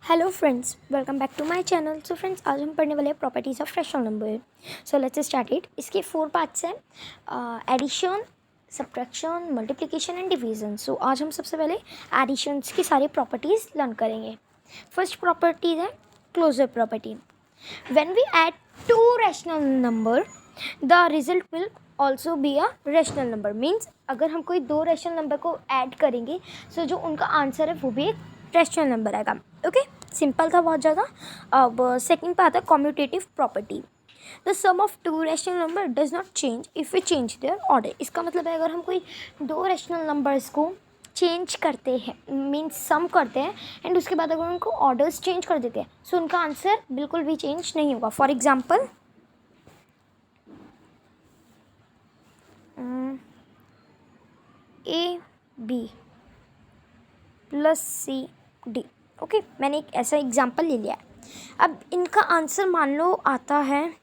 Hello friends, welcome back to my channel. So friends, आज हम पढ़ने वाले हैं properties of rational number. So let's start it. इसके 4 पार्ट्स हैं, addition, subtraction, multiplication and division. So आज हम सबसे पहले एडिशंस की सारी प्रॉपर्टीज़ लर्न करेंगे। फर्स्ट प्रॉपर्टी है closure property. When we add 2 rational number the result will also be a rational number. Means अगर हम कोई 2 रैशनल नंबर को ऐड करेंगे सो जो उनका आंसर है वो भी एक रैशनल नंबर आएगा। ओके, सिंपल था बहुत ज़्यादा। अब सेकंड पे आता है commutative property. The sum of 2 rational number does not change if we change their order. इसका मतलब है अगर हम कोई 2 रैशनल नंबर्स को चेंज करते हैं, मीन्स सम करते हैं एंड उसके बाद अगर उनको ऑर्डर्स चेंज कर देते हैं सो उनका आंसर बिल्कुल भी चेंज नहीं होगा। For example A B plus C D. Okay, मैंने एक ऐसा एग्जाम्पल ले लिया है। अब इनका आंसर मान लो आता है,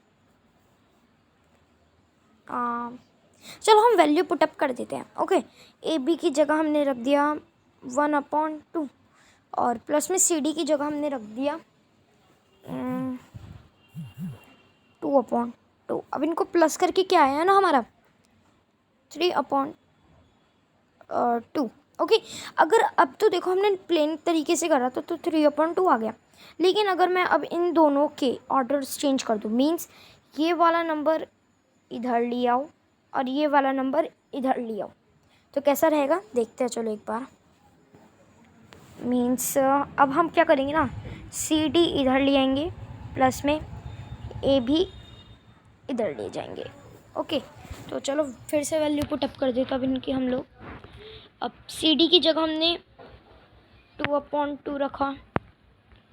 चलो हम वैल्यू पुटअप कर देते हैं। ओके, ए बी की जगह हमने रख दिया 1/2 और प्लस में सी डी की जगह हमने रख दिया 2/2। अब इनको प्लस करके क्या आया ना हमारा 3/2। ओके, अगर अब तो देखो हमने प्लेन तरीके से करा तो 3/2 आ गया। लेकिन अगर मैं अब इन दोनों के ऑर्डर्स चेंज कर दूँ, मीन्स ये वाला नंबर इधर ले आओ और ये वाला नंबर इधर ले आओ, तो कैसा रहेगा देखते हैं। चलो एक बार। मीन्स अब हम क्या करेंगे ना, सी डी इधर ले आएंगे, प्लस में ए भी इधर ले जाएंगे। ओके, तो चलो फिर से वैल्यू पुटअप कर देते अब इनकी हम लोग। अब सी डी की जगह हमने 2/2 रखा,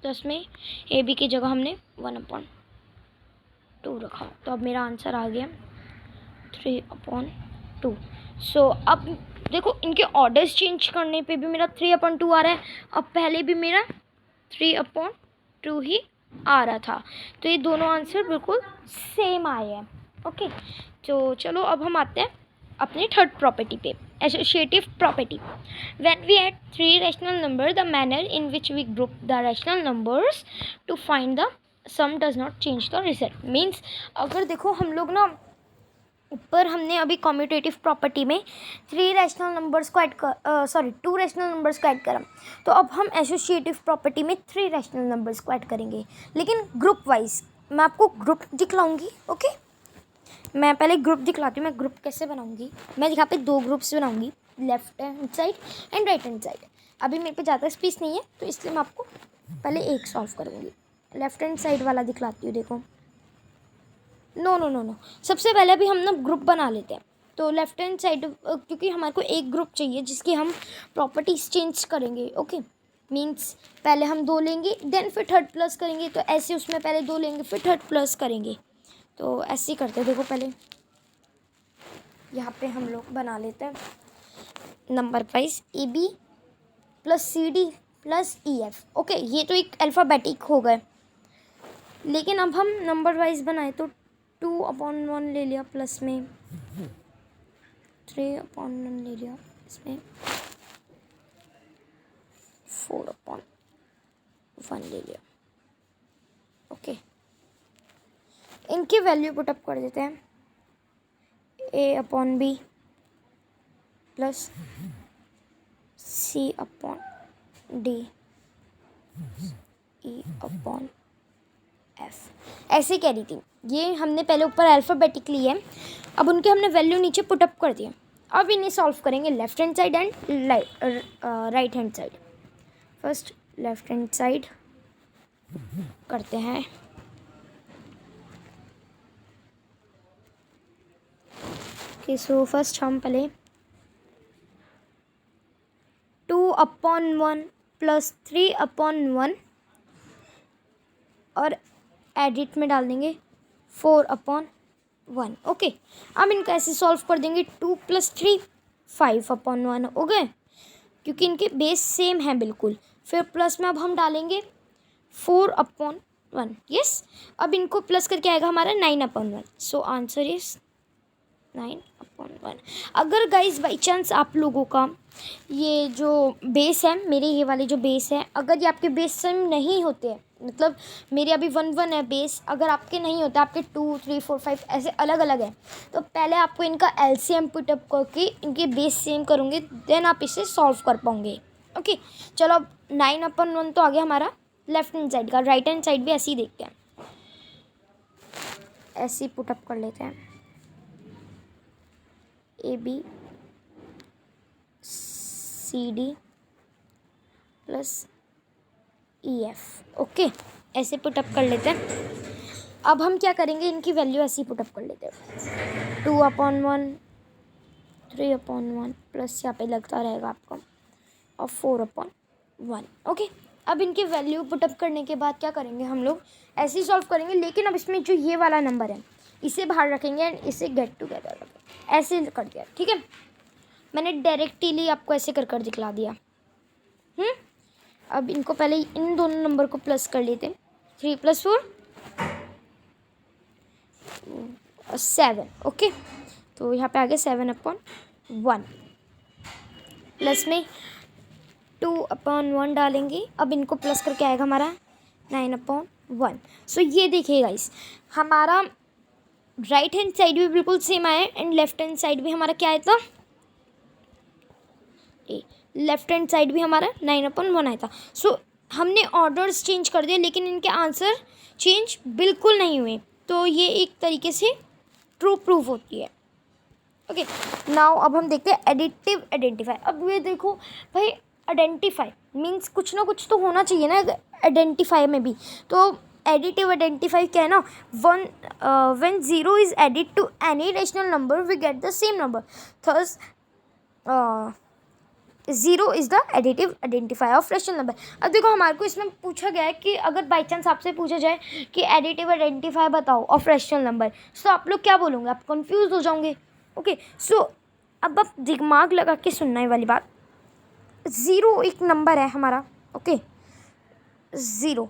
प्लस में ए बी की जगह हमने 1/2 रखा, तो अब मेरा आंसर आ गया 3/2। सो अब देखो इनके ऑर्डर्स चेंज करने पे भी मेरा 3/2 आ रहा है। अब पहले भी मेरा 3/2 ही आ रहा था, तो ये दोनों आंसर बिल्कुल सेम आए हैं। ओके, तो चलो अब हम आते हैं अपनी थर्ड प्रॉपर्टी पे, associative property. When we add 3 rational number the manner in which we group the rational numbers to find the sum does not change the result. Means अगर देखो हम लोग ना ऊपर हमने अभी कम्यूटेटिव प्रॉपर्टी में 3 रैशनल नंबर्स को ऐड कर 2 रैशनल नंबर्स को ऐड करा, तो अब हम एसोसिएटिव प्रॉपर्टी में 3 रैशनल नंबर्स को ऐड करेंगे, लेकिन ग्रुप वाइज। मैं आपको ग्रुप दिखलाऊंगी। ओके, मैं पहले ग्रुप दिखलाती हूँ। मैं ग्रुप कैसे बनाऊंगी, मैं यहाँ पे 2 ग्रुप्स बनाऊंगी, left hand side and right hand side. अभी मेरे पे ज़्यादा स्पेस नहीं है तो इसलिए मैं आपको पहले एक सॉल्व करूँगी। लेफ्ट हैंड साइड वाला दिखलाती हूँ। देखो, नो, सबसे पहले भी हम ना ग्रुप बना लेते हैं। तो लेफ्ट हैंड साइड, क्योंकि हमारे को एक ग्रुप चाहिए जिसकी हम प्रॉपर्टीज चेंज करेंगे। ओके, मीन्स पहले हम 2 लेंगे देन फिर थर्ड प्लस करेंगे, तो ऐसे उसमें पहले 2 लेंगे फिर थर्ड प्लस करेंगे, तो ऐसे ही करते हैं। देखो पहले यहाँ पे हम लोग बना लेते हैं number wise A B plus C D plus E F. Okay, ये तो एक अल्फ़ाबेटिक हो गए, लेकिन अब हम नंबर वाइज बनाए तो 2/1 ले लिया, प्लस में 3/1 ले लिया, इसमें 4/1 ले लिया। ओके, इनकी वैल्यू पुटअप कर देते हैं। A/B plus C/D E/F। ऐसे कह रही थी, ये हमने पहले ऊपर अल्फ़ाबेटिक ली है, अब उनके हमने वैल्यू नीचे पुटअप कर दिए। अब इन्हें सॉल्व करेंगे left hand side and right hand side. First left hand side करते हैं। ओके, सो फर्स्ट हम पहले 2/1 प्लस 3/1 और एडिट में डाल देंगे 4/1। ओके, अब इनका ऐसे सॉल्व कर देंगे। 2 + 3 5/1 हो गए, क्योंकि इनके बेस सेम हैं बिल्कुल। फिर प्लस में अब हम डालेंगे 4/1। यस, अब इनको प्लस करके आएगा हमारा 9/1। So answer is 9/1। अगर गाइस बाई चांस आप लोगों का ये जो बेस है, मेरे ये वाले जो बेस है, अगर ये आपके बेस सेम नहीं होते हैं, मतलब मेरे अभी 1 है बेस, अगर आपके नहीं होता, आपके 2 3 4 5 ऐसे अलग अलग है, तो पहले आपको इनका एलसीएम पुटअप करके इनके बेस सेम करूँगे, देन आप इसे सॉल्व कर पाओगे। ओके, चलो अब 9/1 तो आ गया हमारा लेफ्ट हैंड साइड का। राइट हैंड साइड भी ऐसे ही देखते हैं, ऐसे ही पुटअप कर लेते हैं। ABCD plus EF। ओके, ऐसे पुटअप कर लेते हैं। अब हम क्या करेंगे, इनकी वैल्यू ऐसे ही पुटअप कर लेते हैं। 2/1, 3/1 प्लस यहाँ पे लगता रहेगा आपका, और 4/1। ओके, अब इनकी वैल्यू पुटअप करने के बाद क्या करेंगे, हम लोग ऐसे ही सॉल्व करेंगे, लेकिन अब इसमें जो ये वाला नंबर है इसे बाहर रखेंगे एंड इसे गेट टुगेदर रखेंगे, ऐसे कर दिया। ठीक है, मैंने डायरेक्टली आपको ऐसे कर दिखला दिया। अब इनको पहले इन दोनों नंबर को प्लस कर लेते हैं। 3 + 4 7। ओके, तो यहाँ पे आ गया 7/1 प्लस में 2/1 डालेंगे। अब इनको प्लस करके आएगा हमारा 9/1। सो ये देखिए गाइस, हमारा राइट हैंड साइड भी बिल्कुल सेम आया एंड लेफ्ट हैंड साइड भी हमारा क्या आया था, लेफ्ट हैंड साइड भी हमारा 9/1 आया था। सो हमने ऑर्डर्स चेंज कर दिए, लेकिन इनके आंसर चेंज बिल्कुल नहीं हुए, तो ये एक तरीके से ट्रू प्रूफ होती है। ओके, नाउ अब हम देखते हैं एडिटिव आइडेंटिफाई। अब ये देखो भाई, आइडेंटिफाई मीन्स कुछ ना कुछ तो होना चाहिए ना आइडेंटिफाई में भी। तो एडिटिव आइडेंटिफाई क्या है ना, when 0 is added to any rational number we get the same number, thus 0 is the additive identifier of rational number. अब देखो, हमारे को इसमें पूछा गया है कि अगर बाई चांस आपसे पूछा जाए कि एडिटिव आइडेंटिफायर बताओ ऑफ रेशनल नंबर, तो आप लोग क्या बोलोगे, आप कंफ्यूज हो जाओगे। ओके, सो अब आप दिमाग लगा के सुनना है वाली बात। 0 एक नंबर है हमारा। ओके, 0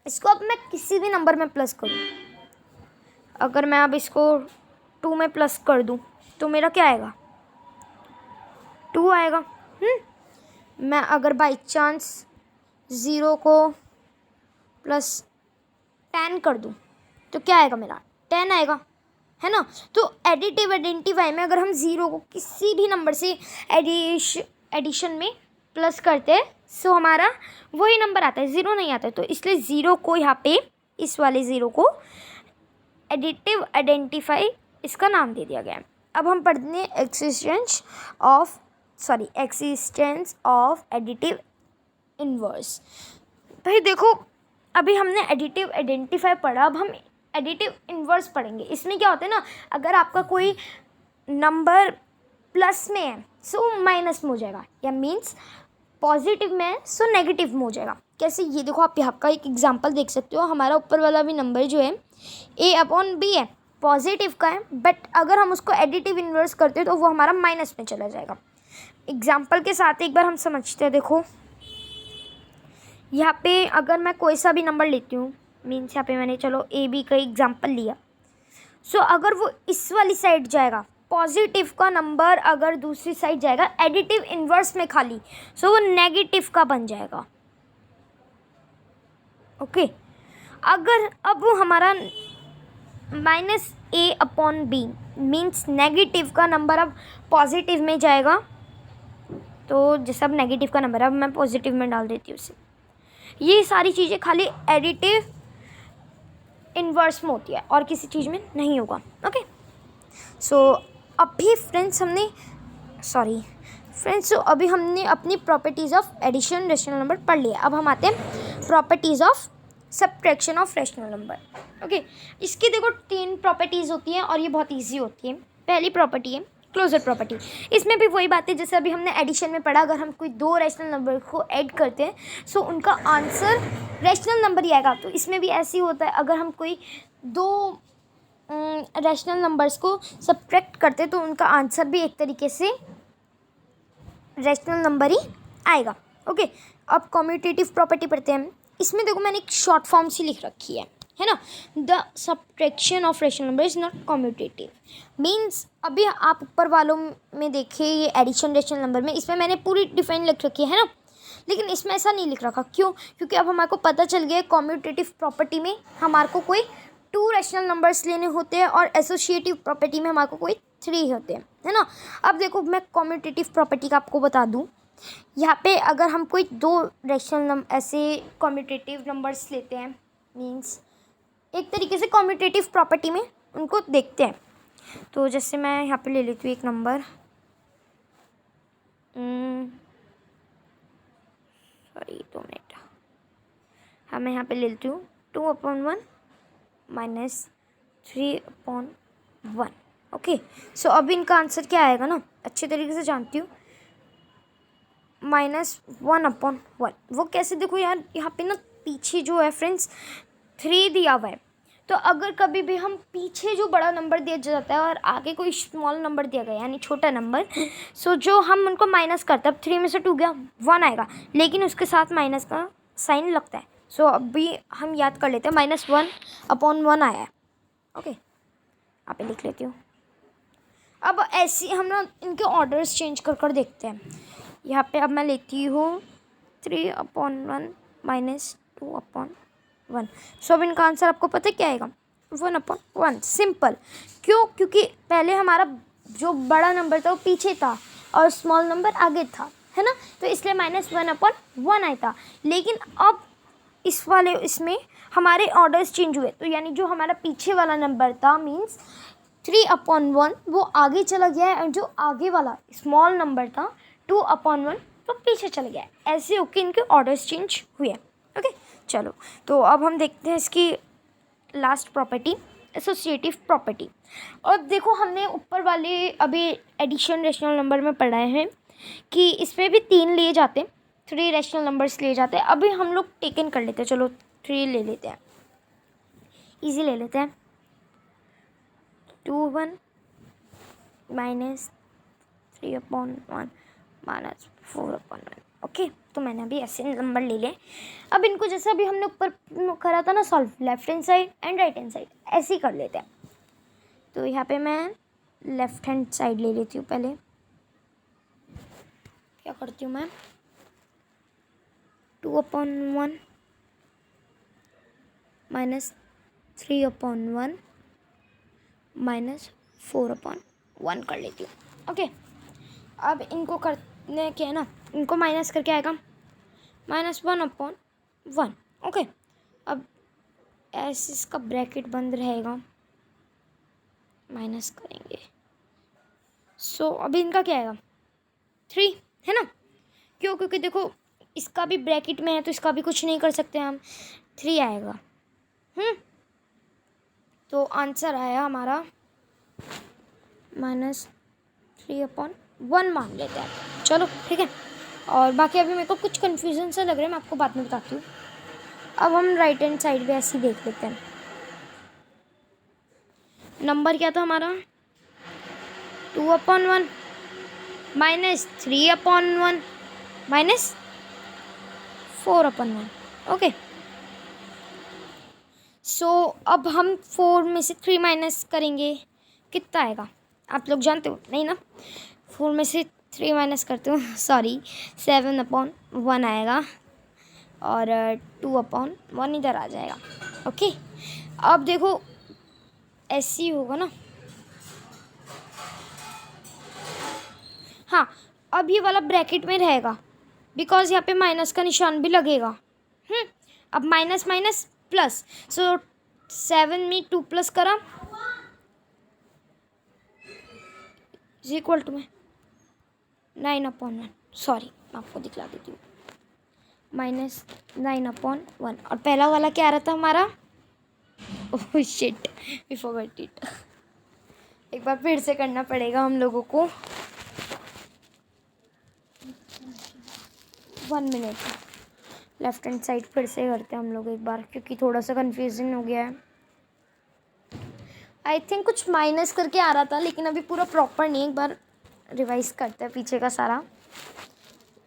इसको अब मैं किसी भी नंबर में प्लस करूँ, अगर मैं अब इसको 2 में प्लस कर दूँ तो मेरा क्या आएगा, 2 आएगा। मैं अगर बाई चांस 0 को +10 कर दूँ तो क्या आएगा, मेरा 10 आएगा, है ना। तो एडिटिव आइडेंटिफाई में अगर हम 0 को किसी भी नंबर से एडिशन में प्लस करते हैं, सो हमारा वही नंबर आता है, 0 नहीं आता है। तो इसलिए 0 को यहाँ पे, इस वाले 0 को एडिटिव आइडेंटिफाई इसका नाम दे दिया गया है। अब हम पढ़ते हैं एक्सिस्टेंस ऑफ एडिटिव इन्वर्स। भाई देखो, अभी हमने एडिटिव आइडेंटिफाई पढ़ा, अब हम एडिटिव इन्वर्स पढ़ेंगे। इसमें क्या होता है ना, अगर आपका कोई नंबर प्लस में है सो माइनस में हो जाएगा, या मीन्स पॉजिटिव में है सो नेगेटिव में हो जाएगा। कैसे, ये देखो, आप यहाँ का एक एग्जांपल देख सकते हो। हमारा ऊपर वाला भी नंबर जो है A/B है, पॉजिटिव का है, बट अगर हम उसको एडिटिव इन्वर्स करते हैं तो वो हमारा माइनस में चला जाएगा। एग्जाम्पल के साथ एक बार हम समझते हैं। देखो, यहाँ पे अगर मैं कोई सा भी नंबर लेती हूँ, मीन्स यहाँ पे मैंने चलो AB का एग्जाम्पल लिया, सो अगर वो इस वाली साइड जाएगा, पॉजिटिव का नंबर अगर दूसरी साइड जाएगा एडिटिव इन्वर्स में खाली, सो वो नेगेटिव का बन जाएगा। ओके, अगर अब हमारा -A/B मीन्स नेगेटिव का नंबर अब पॉजिटिव में जाएगा, तो जैसे अब नेगेटिव का नंबर अब मैं पॉजिटिव में डाल देती हूँ उसे। ये सारी चीज़ें खाली एडिटिव इन्वर्स में होती है और किसी चीज़ में नहीं होगा। ओके, सो अभी फ्रेंड्स अभी हमने अपनी properties of addition rational number पढ़ लिया। अब हम आते हैं properties of subtraction of rational number. Okay, इसकी देखो 3 प्रॉपर्टीज़ होती हैं और ये बहुत ईजी होती है। पहली प्रॉपर्टी है क्लोजर प्रॉपर्टी। इसमें भी वही बात है जैसे अभी हमने एडिशन में पढ़ा, अगर हम कोई 2 रैशनल नंबर को ऐड करते हैं सो उनका आंसर रैशनल नंबर ही आएगा। तो इसमें भी ऐसे ही होता है, अगर हम कोई 2 रैशनल नंबर्स को सब्ट्रैक्ट करते हैं तो उनका आंसर भी एक तरीके से रैशनल नंबर ही आएगा। ओके, अब कम्यूटेटिव प्रॉपर्टी पढ़ते हैं हम। इसमें देखो मैंने एक शॉर्ट फॉर्म सी लिख रखी है। है ना। The subtraction of rational number is not commutative, means अभी आप ऊपर वालों में देखिए ये एडिशन रेशनल नंबर में, इसमें मैंने पूरी डिफाइन लिख रखी है ना, लेकिन इसमें ऐसा नहीं लिख रखा। क्यों? क्योंकि अब हमारे को पता चल गया कम्यूटेटिव प्रॉपर्टी में हमारे को कोई 2 रैशनल नंबर्स लेने होते हैं और एसोसिएटिव प्रॉपर्टी में हमारे को कोई 3 होते हैं, है ना। अब देखो मैं कम्यूटेटिव प्रॉपर्टी का आपको बता दूँ, यहाँ पे अगर हम कोई 2 रैशनल ऐसे कम्यूटेटिव नंबर्स लेते हैं, मीन्स एक तरीके से कम्यूटेटिव प्रॉपर्टी में उनको देखते हैं। तो जैसे मैं यहाँ पे ले लेती हूँ एक नंबर, सॉरी 2 मिनट, हाँ मैं यहाँ पे ले लेती हूँ 2/1 माइनस 3/1। ओके, सो अब इनका आंसर क्या आएगा ना, अच्छे तरीके से जानती हूँ, -1/1। वो कैसे? देखो यार यहाँ पे ना पीछे जो है फ्रेंड्स 3 दिया हुआ है, तो अगर कभी भी हम पीछे जो बड़ा नंबर दिया जाता है और आगे कोई स्मॉल नंबर दिया गया यानी छोटा नंबर, सो जो हम उनको माइनस करते हैं, अब 3 में से 2 गया 1 आएगा, लेकिन उसके साथ माइनस का साइन लगता है। सो अभी हम याद कर लेते हैं, -1/1 आया है। ओके, यहाँ पे लिख लेती हूँ। अब ऐसे हम ना इनके ऑर्डर्स चेंज कर कर देखते हैं। यहाँ पे अब मैं लेती हूँ 3/1 माइनस 2/1। सो अब इनका आंसर आपको पता है क्या आएगा? 1/1। सिंपल। क्यों? क्योंकि पहले हमारा जो बड़ा नंबर था वो पीछे था और स्मॉल नंबर आगे था, है ना, तो इसलिए -1/1 आया था। लेकिन अब इस वाले इसमें हमारे ऑर्डर्स चेंज हुए, तो यानी जो हमारा पीछे वाला नंबर था मीन्स 3/1 वो आगे चला गया है, और जो आगे वाला स्मॉल नंबर था 2/1 तो पीछे चला गया है। ऐसे होके इनके ऑर्डर्स चेंज हुए। ओके, चलो तो अब हम देखते हैं इसकी लास्ट प्रॉपर्टी, एसोसिएटिव प्रॉपर्टी। और देखो हमने ऊपर वाले अभी एडिशन रेशनल नंबर में पढ़ा है कि इसमें भी 3 लिए जाते हैं, 3 रैशनल नंबर्स लिए जाते हैं। अभी हम लोग टेकन कर लेते हैं, चलो 3 ले लेते हैं, इजी ले लेते हैं। 2/1 माइनस 3/1 माइनस 4/1। ओके, तो मैंने अभी ऐसे नंबर ले लिए। अब इनको जैसे अभी हमने ऊपर करा था ना solve, left hand side and right hand side, ऐसे ही कर लेते हैं। तो यहाँ पे मैं लेफ्ट हैंड साइड ले लेती हूँ। पहले क्या करती हूँ मैं, 2/1 माइनस 3/1 माइनस 4/1 कर लेती हूँ। ओके, अब इनको करने के है ना, इनको माइनस करके आएगा -1/1। ओके, अब ऐसे इसका ब्रैकेट बंद रहेगा, माइनस करेंगे। सो अभी इनका क्या आएगा 3, है ना। क्यों? क्योंकि देखो इसका भी ब्रैकेट में है तो इसका भी कुछ नहीं कर सकते हम, 3 आएगा। तो आंसर आया हमारा -3/1 मान लेते हैं। चलो ठीक है, और बाकी अभी मेरे को कुछ कन्फ्यूज़न सा लग रहा है, मैं आपको बाद में बताती हूँ। अब हम राइट हैंड साइड पे ऐसे ही देख लेते हैं। नंबर क्या था हमारा 2/1 माइनस 3/1 माइनस 4/1। ओके, सो अब हम 4 में से 3 माइनस करेंगे, कितना आएगा आप लोग जानते हो? नहीं ना, 4 में से 3 माइनस करते हो, सॉरी 7/1 आएगा और 2/1 इधर आ जाएगा। ओके, अब देखो ऐसे ही होगा ना। हाँ, अब ये वाला ब्रैकेट में रहेगा बिकॉज यहाँ पे माइनस का निशान भी लगेगा। अब माइनस माइनस प्लस, सो 7 में 2 प्लस करा इज इक्वल टू में 9/1। सॉरी मैं आपको दिखला देती हूँ, -9/1। और पहला वाला क्या आ रहा था हमारा, oh shit we forgot it. एक बार फिर से करना पड़ेगा हम लोगों को, 1 मिनट। लेफ्ट हैंड साइड फिर से करते हैं हम लोग एक बार, क्योंकि थोड़ा सा कन्फ्यूजन हो गया है। आई थिंक कुछ माइनस करके आ रहा था, लेकिन अभी पूरा प्रॉपर नहीं, एक बार रिवाइज करते हैं पीछे का सारा।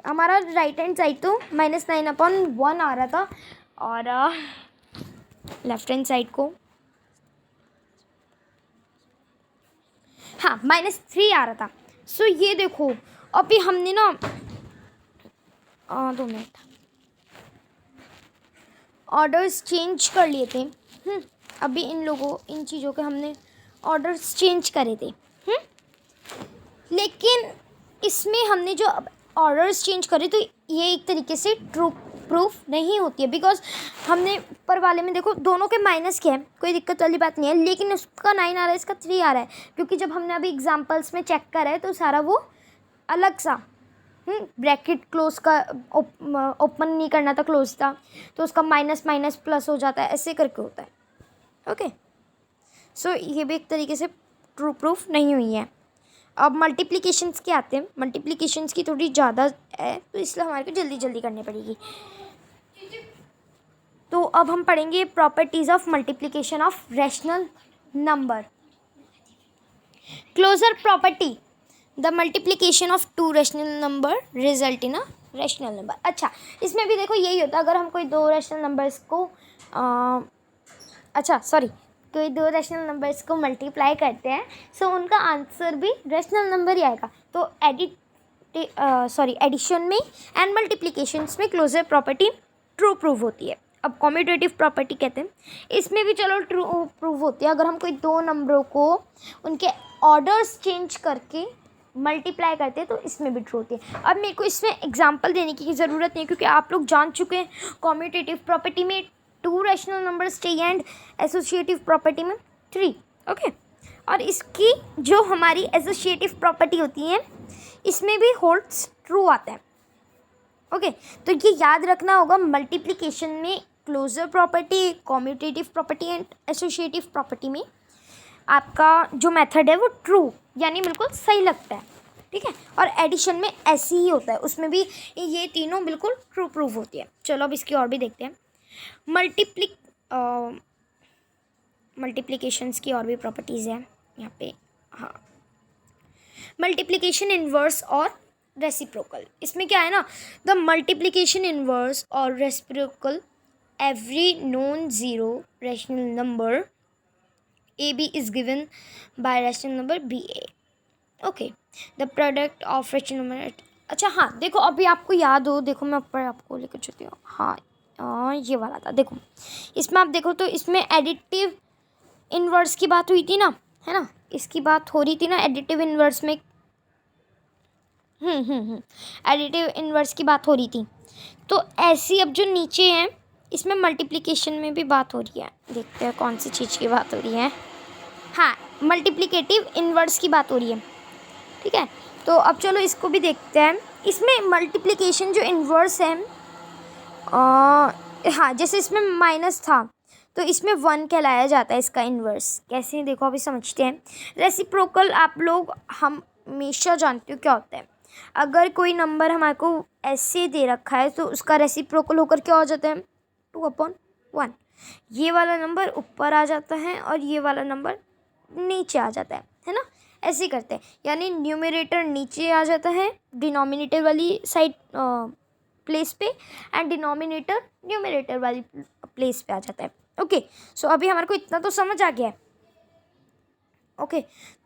हमारा राइट हैंड साइड तो -9/1 आ रहा था, और लेफ्ट हैंड साइड को। हाँ -3 आ रहा था। सो ये देखो अभी हमने ना 2 मिनट ऑर्डर्स चेंज कर लिए थे। अभी इन चीज़ों के हमने ऑर्डर्स चेंज करे थे। लेकिन इसमें हमने जो ऑर्डर्स चेंज करे तो ये एक तरीके से ट्रू प्रूफ नहीं होती है, बिकॉज हमने ऊपर वाले में देखो दोनों के माइनस के हैं, कोई दिक्कत वाली बात नहीं है, लेकिन उसका 9 आ रहा है, इसका 3 आ रहा है, क्योंकि जब हमने अभी एग्जांपल्स में चेक करा है तो सारा वो अलग सा ब्रैकेट क्लोज का ओपन नहीं करना था, क्लोज था, तो उसका माइनस माइनस प्लस हो जाता है, ऐसे करके होता है। ओके, सो ये भी एक तरीके से ट्रू प्रूफ नहीं हुई है। अब मल्टीप्लिकेशंस के आते हैं। मल्टीप्लिकेशंस की थोड़ी ज़्यादा है तो इसलिए हमारे को जल्दी जल्दी करनी पड़ेगी। तो अब हम पढ़ेंगे properties of multiplication of rational number. Closure property, the multiplication of 2 rational number result in a rational number. अच्छा, इसमें भी देखो यही होता है, अगर हम कोई 2 रैशनल नंबर्स को कोई 2 रैशनल नंबर्स को मल्टीप्लाई करते हैं सो उनका आंसर भी रैशनल नंबर ही आएगा। तो एडिशन में एंड मल्टीप्लिकेशंस में क्लोजर प्रॉपर्टी ट्रू प्रूव होती है। अब कॉम्यूटेटिव प्रॉपर्टी कहते हैं, इसमें भी चलो ट्रू प्रूव होती है। अगर हम कोई 2 नंबरों को उनके ऑर्डर्स चेंज करके मल्टीप्लाई करते हैं तो इसमें भी ट्रू होती है। अब मेरे को इसमें एग्जांपल देने की ज़रूरत नहीं है, क्योंकि आप लोग जान चुके हैं कॉम्यूटेटिव प्रॉपर्टी में 2 रैशनल नंबर्स चाहिए एंड एसोसिएटिव प्रॉपर्टी में 3। ओके, और इसकी जो हमारी एसोसिएटिव प्रॉपर्टी होती है इसमें भी होल्ड्स ट्रू आता है। ओके, तो ये याद रखना होगा, मल्टीप्लिकेशन में closure property, commutative property and associative property में आपका जो मेथड है वो ट्रू यानी बिल्कुल सही लगता है। ठीक है, और एडिशन में ऐसे ही होता है, उसमें भी ये तीनों बिल्कुल ट्रू प्रूव होती है। चलो अब इसकी और भी देखते हैं। मल्टीप्लिकेशंस की और भी प्रॉपर्टीज़ हैं यहाँ पे। हाँ, मल्टीप्लिकेशन इन्वर्स और रेसिप्रोकल। इसमें क्या है ना, द मल्टीप्लिकेशन इन्वर्स और reciprocal every non zero rational number A B is given by rational number B A. Okay, the product of rational number. अच्छा हाँ, देखो अभी आपको याद हो, देखो मैं ऊपर आपको लेकर चलती हूँ। हाँ ये वाला था, देखो इसमें आप देखो तो इसमें एडिटिव इन्वर्स की बात हुई थी ना, है ना, इसकी बात हो रही थी ना एडिटिव इन्वर्स में। एडिटिव इन्वर्स की बात हो रही थी, तो ऐसी अब जो नीचे हैं इसमें मल्टीप्लिकेशन में भी बात हो रही है। देखते हैं कौन सी चीज़ की बात हो रही है। हाँ, मल्टीप्लिकेटिव इन्वर्स की बात हो रही है। ठीक है, तो अब चलो इसको भी देखते हैं। इसमें मल्टीप्लिकेशन जो इन्वर्स है, हाँ जैसे इसमें माइनस था तो इसमें 1 कहलाया जाता है इसका इन्वर्स। कैसे, देखो अभी समझते हैं। रेसिप्रोकल आप लोग हमेशा जानते हो क्या होता है, अगर कोई नंबर हमारे को ऐसे दे रखा है तो उसका रेसिप्रोकल होकर क्या हो जाता है, 2/1। ये वाला नंबर ऊपर आ जाता है और ये वाला नंबर नीचे आ जाता है ना, ऐसे ही करते हैं। यानी न्यूमरेटर नीचे आ जाता है डिनोमिनेटर वाली साइड प्लेस पे, एंड डिनोमिनेटर न्यूमरेटर वाली प्लेस पे आ जाता है। ओके, सो अभी हमारे को इतना तो समझ आ गया है। ओके,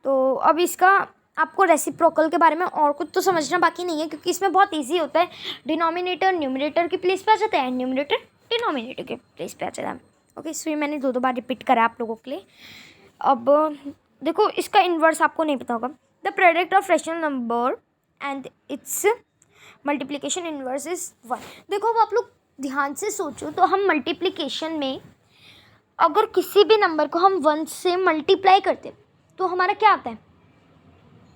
तो अब इसका आपको रेसिप्रोकल के बारे में और कुछ तो समझना बाकी नहीं है, क्योंकि इसमें बहुत इजी होता है। डिनोमिनेटर न्यूमरेटर की प्लेस पे आ जाता है, न्यूमरेटर डिनोमिनेटर के प्लेस पे आ जाता है। ओके, सो ये मैंने 2 बार रिपीट करा आप लोगों के लिए। अब देखो इसका इन्वर्स आपको नहीं पता होगा। The product of rational number and it's multiplication inverse is 1। देखो अब आप लोग ध्यान से सोचो तो हम मल्टीप्लिकेशन में अगर किसी भी नंबर को हम 1 से मल्टीप्लाई करते तो हमारा क्या आता है,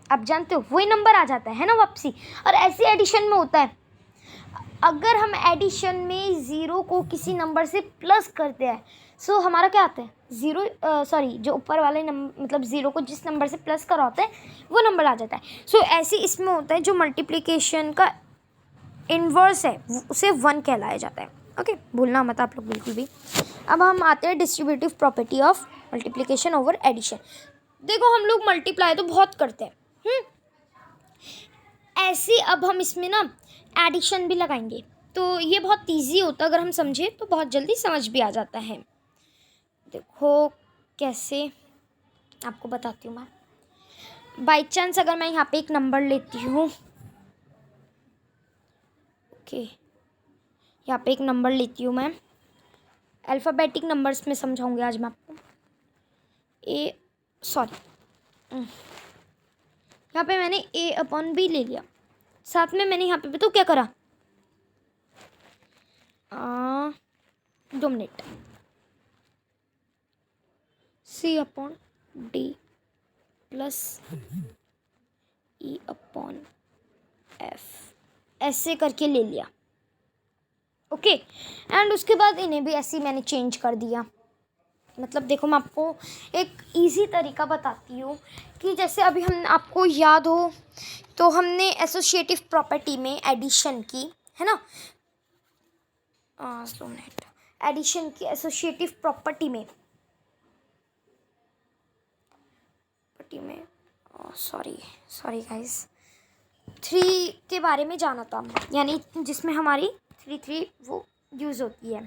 आप जानते हो, वही नंबर आ जाता है ना वापसी। और ऐसे एडिशन में होता है, अगर हम एडिशन में 0 को किसी नंबर से प्लस करते हैं सो हमारा क्या आता है, 0 जो ऊपर वाले नंबर मतलब 0 को जिस नंबर से प्लस करा होता है वो नंबर आ जाता है। सो ऐसे इसमें होता है, जो मल्टीप्लिकेशन का इन्वर्स है उसे 1 कहलाया जाता है। ओके, भूलना मत आप लोग बिल्कुल भी। अब हम आते हैं distributive property of multiplication over addition. देखो हम लोग मल्टीप्लाई तो बहुत करते हैं, ऐसे अब हम इसमें ना एडिशन भी लगाएंगे तो ये बहुत ईजी होता है, अगर हम समझे तो बहुत जल्दी समझ भी आ जाता है। देखो कैसे आपको बताती हूँ मैं। बाई चांस अगर मैं यहाँ पे एक नंबर लेती हूँ, ओके, यहाँ पे एक नंबर लेती हूँ मैं, अल्फ़ाबेटिक नंबर्स में समझाऊंगी आज मैं आपको। यहाँ पे मैंने A/B ले लिया, साथ में मैंने यहाँ पे तो क्या करा, 2 मिनट, C/D प्लस E/F ऐसे करके ले लिया। ओके, एंड उसके बाद इन्हें भी ऐसे ही मैंने चेंज कर दिया। मतलब देखो मैं आपको एक इजी तरीका बताती हूँ कि जैसे अभी हम आपको याद हो तो हमने एसोसिएटिव प्रॉपर्टी में एडिशन की है ना, एडिशन की एसोसिएटिव प्रॉपर्टी में सॉरी गाइस 3 के बारे में जाना था, यानी जिसमें हमारी 3 वो यूज़ होती है,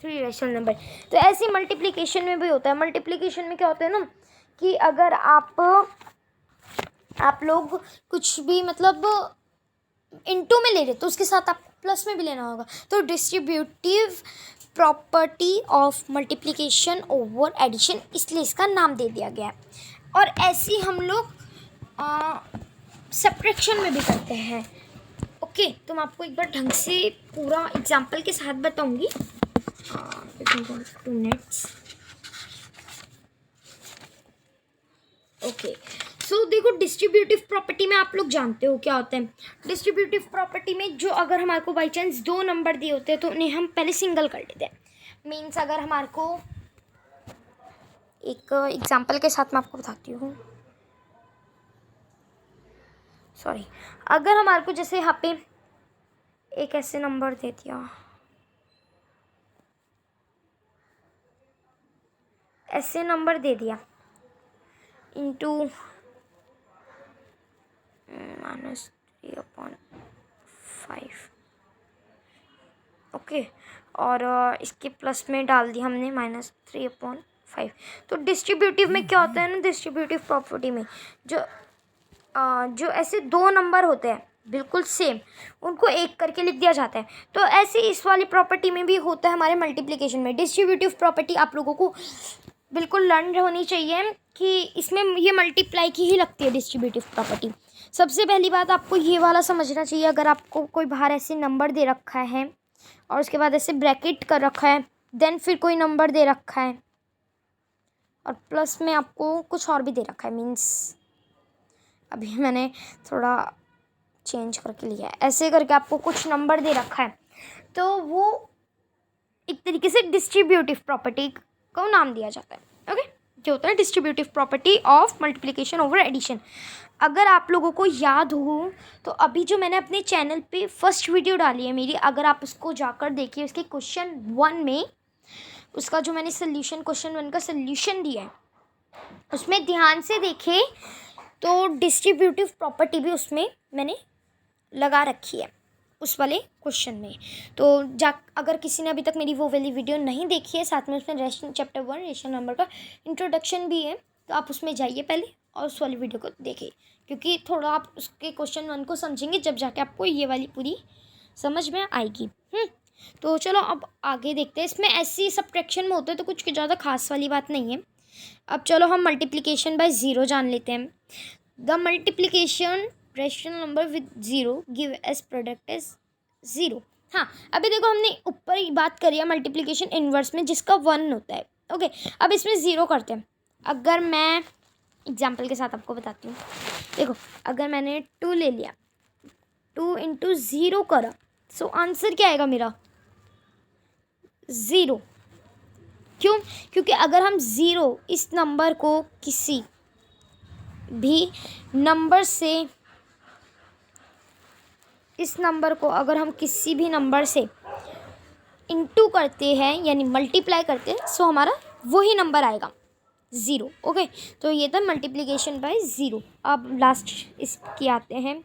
3 रेशनल नंबर। तो ऐसे मल्टीप्लिकेशन में भी होता है। मल्टीप्लिकेशन में क्या होता है ना कि अगर आप लोग कुछ भी मतलब इनटू में ले रहे तो उसके साथ आपको प्लस में भी लेना होगा। तो distributive property of multiplication over addition, इसलिए इसका नाम दे दिया गया है। और ऐसे ही हम लोग सब्ट्रैक्शन में भी करते हैं। ओके, तो मैं आपको एक बार ढंग से पूरा एग्जाम्पल के साथ बताऊंगी। 2 मिनट्स। ओके, सो देखो डिस्ट्रीब्यूटिव प्रॉपर्टी में आप लोग जानते हो क्या होता है। डिस्ट्रीब्यूटिव प्रॉपर्टी में जो अगर हमारे को बाई चांस 2 नंबर दिए होते हैं तो उन्हें हम पहले सिंगल कर लेते हैं। मीन्स अगर हमारे को एक एग्जाम्पल के साथ मैं आपको बताती हूँ, सॉरी, अगर हमारे को जैसे यहाँ पे एक ऐसे नंबर दे दिया, ऐसे नंबर दे दिया इंटू -3/5, ओके, और इसके प्लस में डाल दिया हमने -3/5। तो डिस्ट्रीब्यूटिव में क्या होता है ना, डिस्ट्रीब्यूटिव प्रॉपर्टी में जो ऐसे 2 नंबर होते हैं बिल्कुल सेम, उनको एक करके लिख दिया जाता है। तो ऐसे इस वाली प्रॉपर्टी में भी होता है हमारे मल्टीप्लिकेशन में। डिस्ट्रीब्यूटिव प्रॉपर्टी आप लोगों को बिल्कुल लर्न होनी चाहिए कि इसमें ये मल्टीप्लाई की ही लगती है डिस्ट्रीब्यूटिव प्रॉपर्टी। सबसे पहली बात आपको ये वाला समझना चाहिए, अगर आपको कोई बाहर ऐसे नंबर दे रखा है और उसके बाद ऐसे ब्रैकेट कर रखा है, देन फिर कोई नंबर दे रखा है और प्लस में आपको कुछ और भी दे रखा है, मीन्स अभी मैंने थोड़ा चेंज करके लिया है, ऐसे करके आपको कुछ नंबर दे रखा है, तो वो एक तरीके से डिस्ट्रीब्यूटिव प्रॉपर्टी को नाम दिया जाता है। ओके, जो होता है distributive property of multiplication over addition. अगर आप लोगों को याद हो तो अभी जो मैंने अपने चैनल पे फर्स्ट वीडियो डाली है मेरी, अगर आप उसको जाकर देखिए, उसके क्वेश्चन 1 में उसका जो मैंने सोल्यूशन, क्वेश्चन 1 का सोल्यूशन दिया है, उसमें ध्यान से देखें तो डिस्ट्रीब्यूटिव प्रॉपर्टी भी उसमें मैंने लगा रखी है उस वाले क्वेश्चन में। तो अगर किसी ने अभी तक मेरी वो वाली वीडियो नहीं देखी है, साथ में उसमें रेशन चैप्टर 1 रेशन नंबर का इंट्रोडक्शन भी है, तो आप उसमें जाइए पहले और उस वाली वीडियो को देखिए, क्योंकि थोड़ा आप उसके क्वेश्चन 1 को समझेंगे जब जाके आपको ये वाली पूरी समझ में आएगी। तो चलो अब आगे देखते हैं। इसमें ऐसी सब्ट्रैक्शन में होता है तो कुछ ज़्यादा खास वाली बात नहीं है। अब चलो हम मल्टीप्लिकेशन बाय 0 जान लेते हैं। The multiplication rational number with 0 gives product as 0। हाँ, अभी देखो हमने ऊपर ही बात करी है मल्टीप्लिकेशन इन्वर्स में जिसका 1 होता है। ओके, अब इसमें 0 करते हैं। अगर मैं एग्जाम्पल के साथ आपको बताती हूँ, देखो अगर मैंने 2 ले लिया, 2 × 0 करा, सो आंसर क्या आएगा मेरा 0। क्यों? क्योंकि अगर हम 0 इस नंबर को किसी भी नंबर से, इस नंबर को अगर हम किसी भी नंबर से इंटू करते हैं यानी मल्टीप्लाई करते हैं, सो हमारा वही नंबर आएगा 0। ओके, तो ये था मल्टीप्लिकेशन बाय 0। अब लास्ट इसकी आते हैं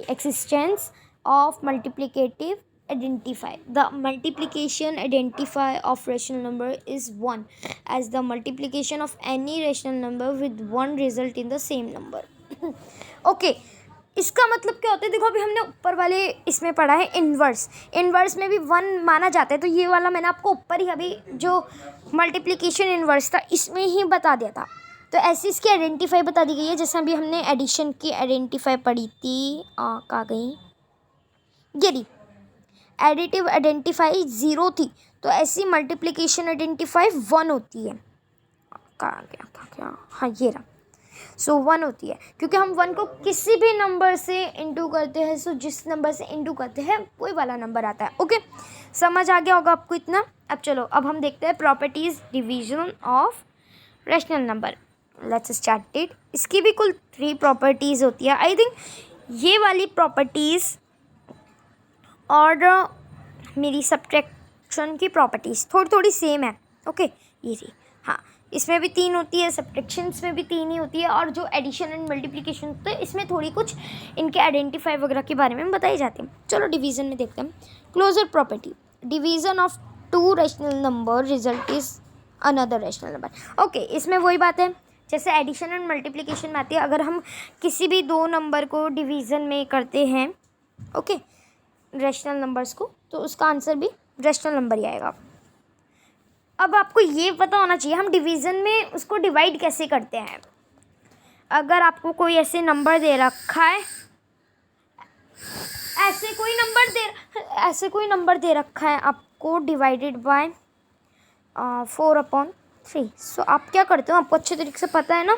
existence of multiplicative identify. The multiplication identify of rational number is 1 as the multiplication of any rational number with one result in the same number. Okay इसका मतलब क्या होता है, देखो अभी हमने ऊपर वाले इसमें पढ़ा है इन्वर्स, इन्वर्स में भी 1 माना जाता है, तो ये वाला मैंने आपको ऊपर ही अभी जो मल्टीप्लिकेशन इन्वर्स था इसमें ही बता दिया था। तो ऐसी इसकी आइडेंटिफाई बता दी गई है, जैसे अभी हमने एडिशन की आइडेंटिफाई पढ़ी थी, कहाँ गई ये रही, एडिटिव आइडेंटिफाई 0 थी, तो ऐसी मल्टीप्लिकेशन आइडेंटिफाई 1 होती है। कहाँ गया, हाँ ये रहा, सो 1 होती है, क्योंकि हम 1 को किसी भी नंबर से इंटू करते हैं, सो जिस नंबर से इंटू करते हैं वही वाला नंबर आता है। ओके समझ आ गया होगा आपको इतना। अब चलो अब हम देखते हैं properties division of rational number. Let's start it. इसकी भी कुल 3 प्रॉपर्टीज़ होती है। आई थिंक ये वाली प्रॉपर्टीज़ और मेरी सब्ट्रैक्शन की प्रॉपर्टीज़ थोड़ी थोड़ी सेम है। ओके ये जी हाँ, इसमें भी 3 होती है, सब्ट्रैक्शंस में भी 3 ही होती है, और जो एडिशन एंड मल्टीप्लिकेशन होता है इसमें थोड़ी कुछ इनके आइडेंटिफाई वगैरह के बारे में बताई जाती है। चलो डिवीज़न में देखते हैं। Closure property, division of 2 rational number result is another rational number. Okay इसमें वही बात है जैसे एडिशन एंड मल्टीप्लिकेशन में आती है। अगर हम किसी भी 2 नंबर को डिवीज़न में करते हैं, ओके रैशनल नंबर्स को, तो उसका आंसर भी रैशनल नंबर ही आएगा। अब आपको ये पता होना चाहिए हम डिवीज़न में उसको डिवाइड कैसे करते हैं। अगर आपको कोई ऐसे नंबर दे रखा है, ऐसे कोई नंबर दे रखा है आपको डिवाइडेड बाय 4/3, सो आप क्या करते हो, आपको अच्छे तरीके से पता है ना,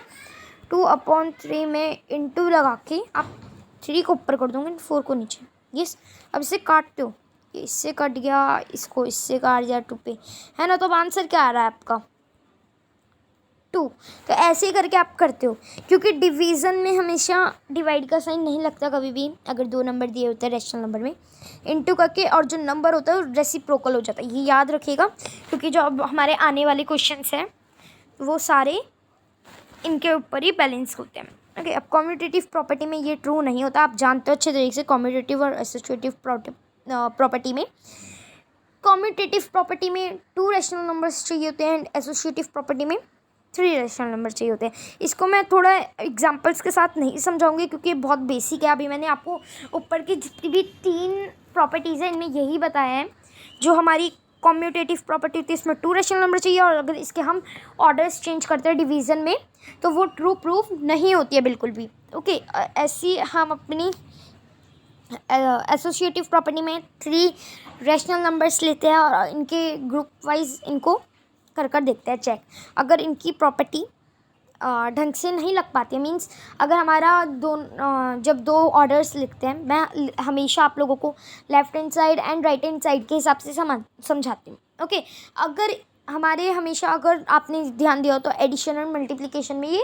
2/3 में इंटू लगा के आप 3 को ऊपर कर दोगे, 4 को नीचे। यस अब इसे काटते हो, ये इससे कट गया, इसको इससे काट दिया 2 पे, है ना। तो अब आंसर क्या आ रहा है आपका 2। तो ऐसे ही करके आप करते हो, क्योंकि डिवीज़न में हमेशा डिवाइड का साइन नहीं लगता कभी भी। अगर 2 नंबर दिए होते हैं रैशनल नंबर में, इंटू करके, और जो नंबर होता है वो रेसिप्रोकल हो जाता है। ये याद रखिएगा, क्योंकि जो अब हमारे आने वाले क्वेश्चंस हैं वो सारे इनके ऊपर ही बैलेंस होते हैं। ओके अब कॉम्यूटेटिव प्रॉपर्टी में ये ट्रू नहीं होता, आप जानते हो अच्छे तरीके से। कॉम्यूटेटिव और एसोसिएटिव प्रॉपर्टी में, कॉम्यूटेटिव प्रॉपर्टी में 2 रैशनल नंबर्स चाहिए होते हैं, एंड एसोसिएटिव प्रॉपर्टी में 3 रैशनल नंबर चाहिए होते हैं। इसको मैं थोड़ा एग्जांपल्स के साथ नहीं समझाऊंगी, क्योंकि बहुत बेसिक है। अभी मैंने आपको ऊपर की जितनी भी 3 प्रॉपर्टीज़ हैं इनमें यही बताया है। जो हमारी कॉम्यूटेटिव प्रॉपर्टी होती है इसमें 2 रैशनल नंबर चाहिए, और अगर इसके हम ऑर्डर्स चेंज करते हैं डिवीज़न में तो वो ट्रू प्रूफ नहीं होती है बिल्कुल भी। ओके ऐसी हम अपनी एसोसिएटिव प्रॉपर्टी में 3 रैशनल नंबर्स लेते हैं और इनके ग्रुप वाइज इनको कर देखते हैं चेक। अगर इनकी प्रॉपर्टी ढंग से नहीं लग पाती है, मींस अगर हमारा जब 2 ऑर्डर्स लिखते हैं, मैं हमेशा आप लोगों को left hand side and right hand side के हिसाब से समझाती हूँ। ओके अगर हमारे हमेशा, अगर आपने ध्यान दिया हो तो एडिशन और मल्टीप्लिकेशन में ये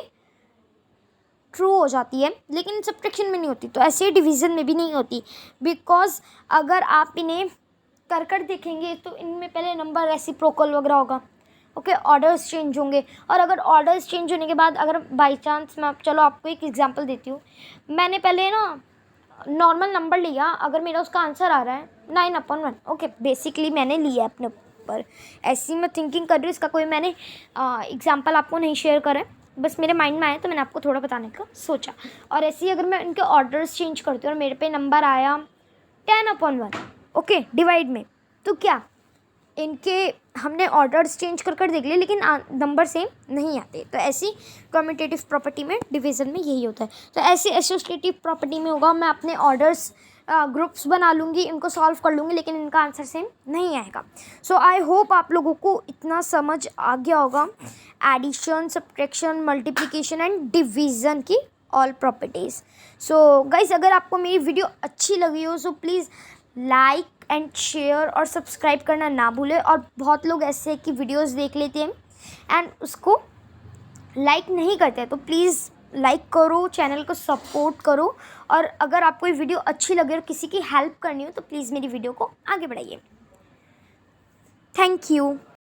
ट्रू हो जाती है, लेकिन सब्ट्रैक्शन में नहीं होती। तो ऐसे डिवीज़न में भी नहीं होती, बिकॉज अगर आप इन्हें कर देखेंगे तो इनमें पहले नंबर रेसिप्रोकल वगैरह होगा। ओके ऑर्डर्स चेंज होंगे, और अगर ऑर्डर्स चेंज होने के बाद अगर बाई चांस मैं, चलो आपको एक एग्जांपल देती हूँ। मैंने पहले ना नॉर्मल नंबर लिया, अगर मेरा उसका आंसर आ रहा है 9/1, ओके बेसिकली मैंने लिया अपने ऊपर, ऐसी मैं थिंकिंग कर रही हूँ। इसका कोई मैंने एग्जांपल आपको नहीं शेयर करा है, बस मेरे माइंड में आया तो मैंने आपको थोड़ा बताने का सोचा। और ऐसे ही अगर मैं इनके ऑर्डर्स चेंज करती हूँ और मेरे पे नंबर आया 10/1, ओके डिवाइड में, तो क्या इनके हमने ऑर्डर्स चेंज कर देख लिए, लेकिन नंबर सेम नहीं आते। तो ऐसी कम्यूटेटिव प्रॉपर्टी में डिवीज़न में यही होता है। तो ऐसी एसोसिएटिव प्रॉपर्टी में होगा, मैं अपने ऑर्डर्स ग्रुप्स बना लूँगी, इनको सॉल्व कर लूँगी, लेकिन इनका आंसर सेम नहीं आएगा। सो आई होप आप लोगों को इतना समझ आ गया होगा addition, subtraction, multiplication and division की ऑल प्रॉपर्टीज़। सो गाइस अगर आपको मेरी वीडियो अच्छी लगी हो so please like and share और सब्सक्राइब करना ना भूलें। और बहुत लोग ऐसे कि वीडियोस देख लेते हैं एंड उसको लाइक नहीं करते, तो प्लीज़ लाइक करो, चैनल को सपोर्ट करो। और अगर आपको ये वीडियो अच्छी लगे और किसी की हेल्प करनी हो तो प्लीज़ मेरी वीडियो को आगे बढ़ाइए। Thank you.